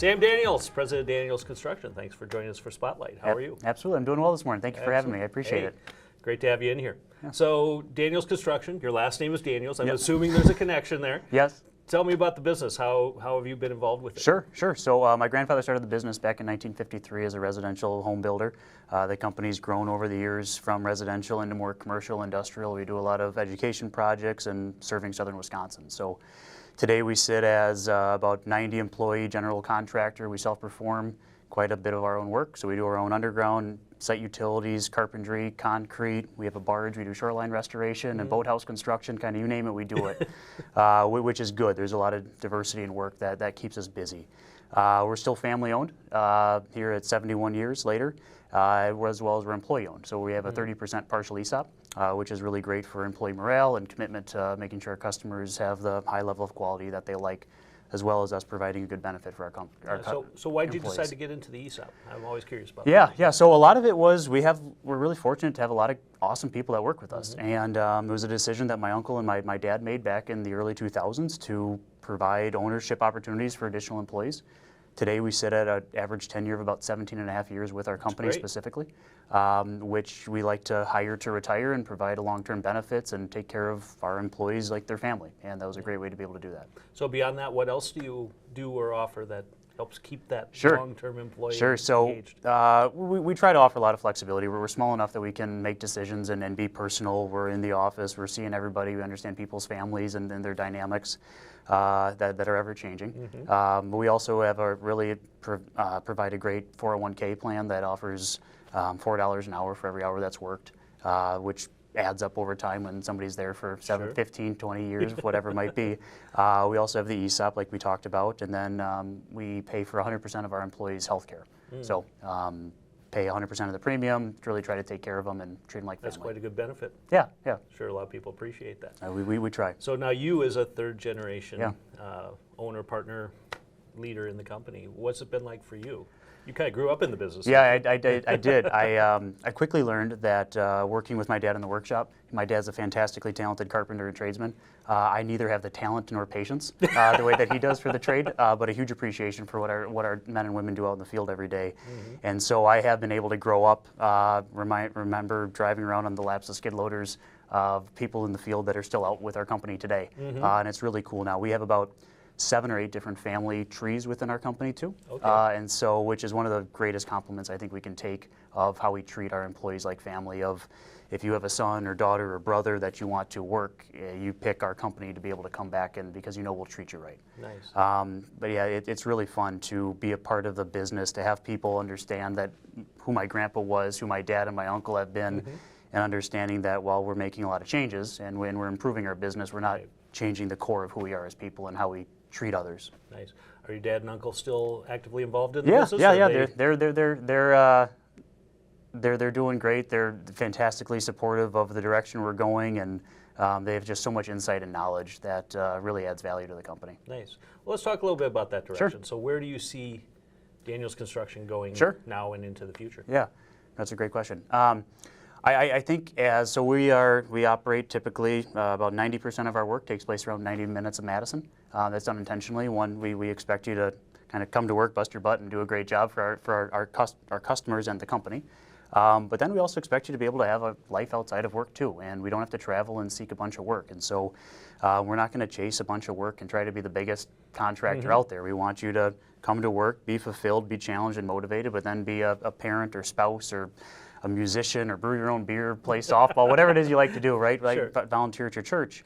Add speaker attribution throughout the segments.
Speaker 1: Sam Daniels, President of Daniels Construction. Thanks for joining us for Spotlight. How are you?
Speaker 2: Absolutely. I'm doing well this morning. Thank you for having me. I appreciate it.
Speaker 1: Great to have you in here.
Speaker 2: Yeah.
Speaker 1: So, Daniels Construction, your last name is Daniels. I'm
Speaker 2: Yep.
Speaker 1: assuming there's a connection there.
Speaker 2: Yes.
Speaker 1: Tell me about the business. How have you been involved with it?
Speaker 2: Sure. So my grandfather started the business back in 1953 as a residential home builder. The company's grown over the years from residential into more commercial, industrial. We do a lot of education projects and serving southern Wisconsin. So today we sit as about 90 employee general contractor. We self-perform quite a bit of our own work. So we do our own underground, site utilities, carpentry, concrete. We have a barge. We do shoreline restoration and boathouse construction, kind of you name it, we do it, which is good. There's a lot of diversity in work that keeps us busy. We're still family owned here at 71 years later, as well as we're employee owned. So we have a 30% partial ESOP, which is really great for employee morale and commitment to making sure our customers have the high level of quality that they like, as well as us providing a good benefit for our company.
Speaker 1: So why did you decide to get into the ESOP? I'm always curious about that.
Speaker 2: Yeah. So a lot of it was we're really fortunate to have a lot of awesome people that work with us, and it was a decision that my uncle and my dad made back in the early 2000s to provide ownership opportunities for additional employees. Today we sit at an average tenure of about 17 and a half years with our company specifically, which we like to hire to retire and provide long-term benefits and take care of our employees like their family. And that was a great way to be able to do that.
Speaker 1: So beyond that, what else do you do or offer that helps keep that long-term employee engaged?
Speaker 2: We try to offer a lot of flexibility. We're small enough that we can make decisions and be personal. We're in the office. We're seeing everybody. We understand people's families and their dynamics that are ever changing. But we also have provide a great 401k plan that offers $4 an hour for every hour that's worked, which adds up over time when somebody's there for 7, 15, 20 years, whatever it might be. We also have the ESOP, like we talked about, and then we pay for 100% of our employees' health care. So pay 100% of the premium, really try to take care of them and treat them like family.
Speaker 1: That's quite a good benefit.
Speaker 2: Yeah.
Speaker 1: Sure, a lot of people appreciate that.
Speaker 2: We try.
Speaker 1: So now you as a third generation owner, partner, leader in the company, what's it been like for you? You kind of grew up in the business.
Speaker 2: Yeah, I did. I quickly learned that working with my dad in the workshop, my dad's a fantastically talented carpenter and tradesman. I neither have the talent nor patience the way that he does for the trade, but a huge appreciation for what our men and women do out in the field every day. And so I have been able to grow up, remember driving around on the laps of skid loaders of people in the field that are still out with our company today. And it's really cool now. We have about 7 or 8 different family trees within our company too, and so which is one of the greatest compliments I think we can take of how we treat our employees like family. Of if you have a son or daughter or brother that you want to work, you pick our company to be able to come back and because we'll treat you right.
Speaker 1: Nice.
Speaker 2: But yeah, it's really fun to be a part of the business, to have people understand that who my grandpa was, who my dad and my uncle have been, and understanding that while we're making a lot of changes and when we're improving our business, we're not changing the core of who we are as people and how we treat others.
Speaker 1: Nice. Are your dad and uncle still actively involved in the business?
Speaker 2: Yeah. They're doing great. They're fantastically supportive of the direction we're going, and they have just so much insight and knowledge that really adds value to the company.
Speaker 1: Nice. Well, let's talk a little bit about that direction. So where do you see Daniels Construction going now and into the future?
Speaker 2: Yeah, that's a great question. I think we operate typically about 90% of our work takes place around 90 minutes of Madison. That's done intentionally. One, we expect you to kind of come to work, bust your butt, and do a great job for our customers and the company. But then we also expect you to be able to have a life outside of work too, and we don't have to travel and seek a bunch of work. And so we're not going to chase a bunch of work and try to be the biggest contractor out there. We want you to come to work, be fulfilled, be challenged and motivated, but then be a parent or spouse or a musician or brew your own beer, play softball, whatever it is you like to do, right? Volunteer at your church,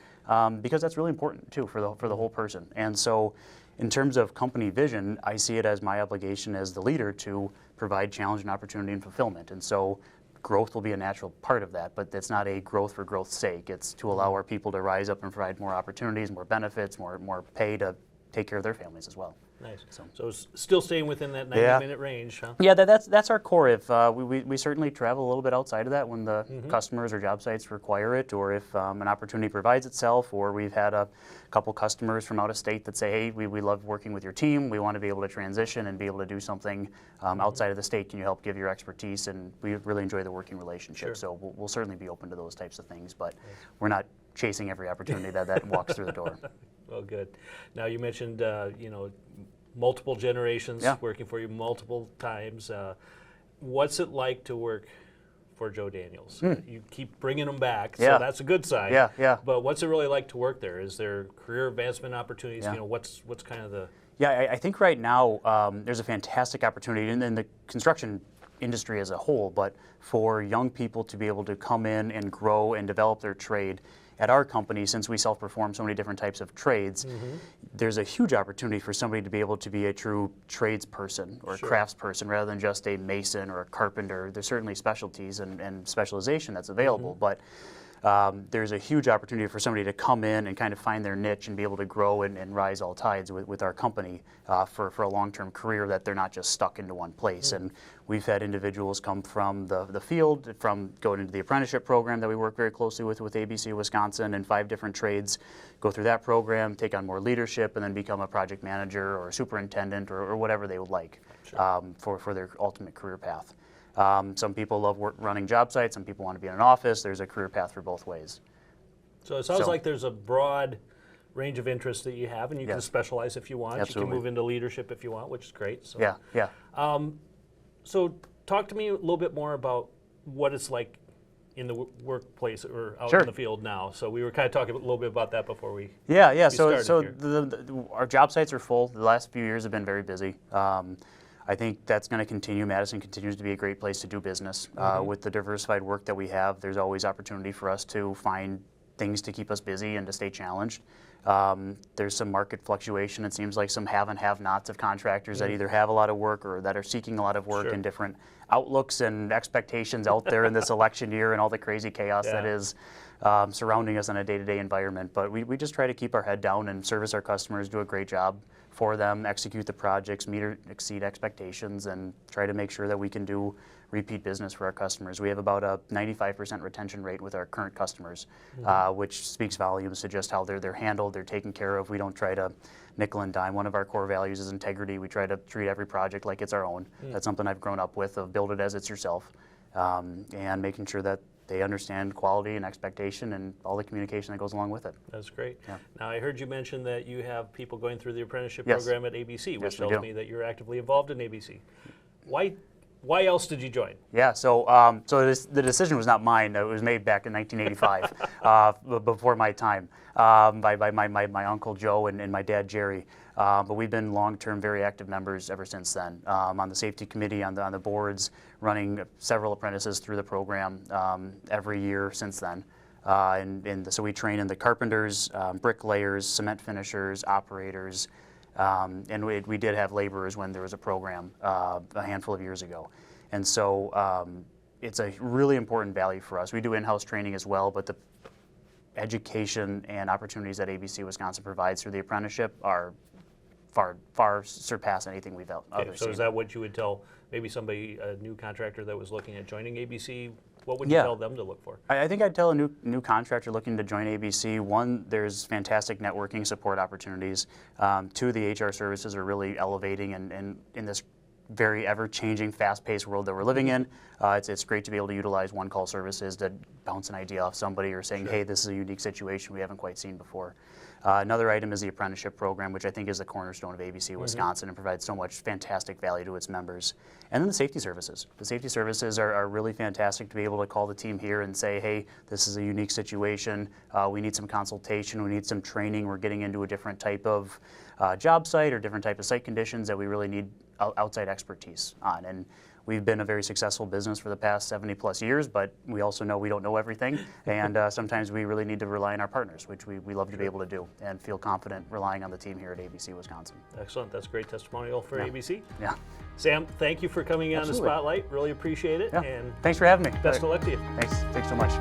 Speaker 2: because that's really important too for the whole person. And so in terms of company vision, I see it as my obligation as the leader to provide challenge and opportunity and fulfillment. And so growth will be a natural part of that, but it's not a growth for growth's sake. It's to allow our people to rise up and provide more opportunities, more benefits, more pay to take care of their families as well.
Speaker 1: Nice. So still staying within that 90-minute range, huh?
Speaker 2: Yeah, that's our core. If we certainly travel a little bit outside of that when the customers or job sites require it, or if an opportunity provides itself, or we've had a couple customers from out of state that say, hey, we love working with your team. We want to be able to transition and be able to do something outside of the state. Can you help give your expertise? And we really enjoy the working relationship. So we'll certainly be open to those types of things, but we're not chasing every opportunity that walks through the door.
Speaker 1: Well, good. Now you mentioned, multiple generations
Speaker 2: Yeah.
Speaker 1: working for you multiple times. What's it like to work for Joe Daniels? You keep bringing them back,
Speaker 2: Yeah.
Speaker 1: so that's a good sign.
Speaker 2: Yeah, yeah.
Speaker 1: But what's it really like to work there? Is there career advancement opportunities?
Speaker 2: Yeah.
Speaker 1: You know, what's kind of the
Speaker 2: Yeah, I think right now there's a fantastic opportunity in the construction industry as a whole, but for young people to be able to come in and grow and develop their trade. At our company, since we self-perform so many different types of trades, there's a huge opportunity for somebody to be able to be a true tradesperson or a craftsperson rather than just a mason or a carpenter. There's certainly specialties and specialization that's available, but there's a huge opportunity for somebody to come in and kind of find their niche and be able to grow and rise all tides with our company for a long-term career, that they're not just stuck into one place. And we've had individuals come from the field, from going into the apprenticeship program that we work very closely with ABC Wisconsin, and 5 different trades, go through that program, take on more leadership, and then become a project manager or a superintendent or whatever they would like for their ultimate career path. Some people love running job sites, some people want to be in an office. There's a career path for both ways.
Speaker 1: So it sounds like there's a broad range of interests that you have, and you can specialize if you want.
Speaker 2: Absolutely.
Speaker 1: You can move into leadership if you want, which is great. So.
Speaker 2: Yeah, yeah.
Speaker 1: So talk to me a little bit more about what it's like in the workplace or out
Speaker 2: Sure.
Speaker 1: in the field now. So we were kind of talking a little bit about that before we
Speaker 2: Yeah.
Speaker 1: started
Speaker 2: So
Speaker 1: here.
Speaker 2: our job sites are full. The last few years have been very busy. I think that's going to continue. Madison continues to be a great place to do business. With the diversified work that we have, there's always opportunity for us to find things to keep us busy and to stay challenged. There's some market fluctuation. It seems like some have and have-nots of contractors that either have a lot of work or that are seeking a lot of work in different outlooks and expectations out there in this election year and all the crazy chaos that is surrounding us in a day-to-day environment. But we just try to keep our head down and service our customers, do a great job for them, execute the projects, meet or exceed expectations, and try to make sure that we can do repeat business for our customers. We have about a 95% retention rate with our current customers, which speaks volumes to just how they're handled, they're taken care of. We don't try to nickel and dime. One of our core values is integrity. We try to treat every project like it's our own. That's something I've grown up with, of build it as it's yourself, and making sure that they understand quality and expectation and all the communication that goes along with it.
Speaker 1: That's great.
Speaker 2: Yeah.
Speaker 1: Now, I heard you mention that you have people going through the apprenticeship
Speaker 2: Yes.
Speaker 1: program at ABC, which
Speaker 2: Yes, we
Speaker 1: tells
Speaker 2: do.
Speaker 1: me that you're actively involved in ABC. Why else did you join?
Speaker 2: Yeah, so the decision was not mine. It was made back in 1985, before my time, by my uncle Joe and my dad Jerry. But we've been long-term, very active members ever since then. On the safety committee, on the boards, running several apprentices through the program every year since then. So we train in the carpenters, bricklayers, cement finishers, operators. And we did have laborers when there was a program a handful of years ago. And so it's a really important value for us. We do in-house training as well, but the education and opportunities that ABC Wisconsin provides through the apprenticeship are far surpass anything we've ever
Speaker 1: Okay, so
Speaker 2: seen.
Speaker 1: is that what you would tell maybe somebody, a new contractor that was looking at joining ABC? What would you tell them to look for?
Speaker 2: I think I'd tell a new contractor looking to join ABC, one, there's fantastic networking support opportunities. 2, the HR services are really elevating and in this very ever-changing, fast-paced world that we're living in. It's great to be able to utilize one-call services to bounce an idea off somebody or saying, hey, this is a unique situation we haven't quite seen before. Another item is the apprenticeship program, which I think is the cornerstone of ABC Wisconsin and provides so much fantastic value to its members. And then the safety services. The safety services are really fantastic to be able to call the team here and say, hey, this is a unique situation. We need some consultation. We need some training. We're getting into a different type of job site or different type of site conditions that we really need outside expertise on. And we've been a very successful business for the past 70+ years, but we also know we don't know everything, and sometimes we really need to rely on our partners, which we love to be able to do, and feel confident relying on the team here at ABC Wisconsin.
Speaker 1: Excellent. That's a great testimonial for ABC.
Speaker 2: Yeah.
Speaker 1: Sam, thank you for coming on the
Speaker 2: Absolutely.
Speaker 1: Spotlight. Really appreciate it.
Speaker 2: Yeah.
Speaker 1: And
Speaker 2: thanks for having me.
Speaker 1: best of luck to you.
Speaker 2: Thanks so much.